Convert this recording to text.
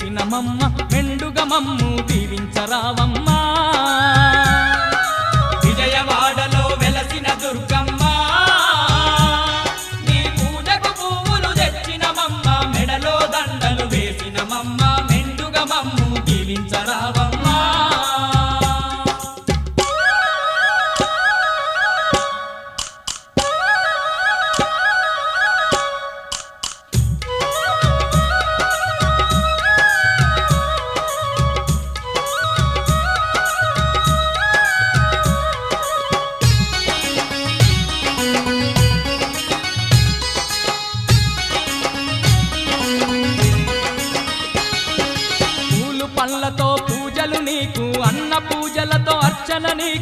వెలసినమమ్మ మెండుగా మమ్ము దీవించరావమ్మా విజయవాడలో వెలసిన దుర్గమ్మ నీ పూజకు పువ్వులు తెచ్చినమమ్మ మెడలో దండలు వేసినమమ్మ మెండుగా మమ్ము దీవించరావమ్మా పళ్ళతో పూజలు నీకు అన్న పూజలతో అర్చన నీకు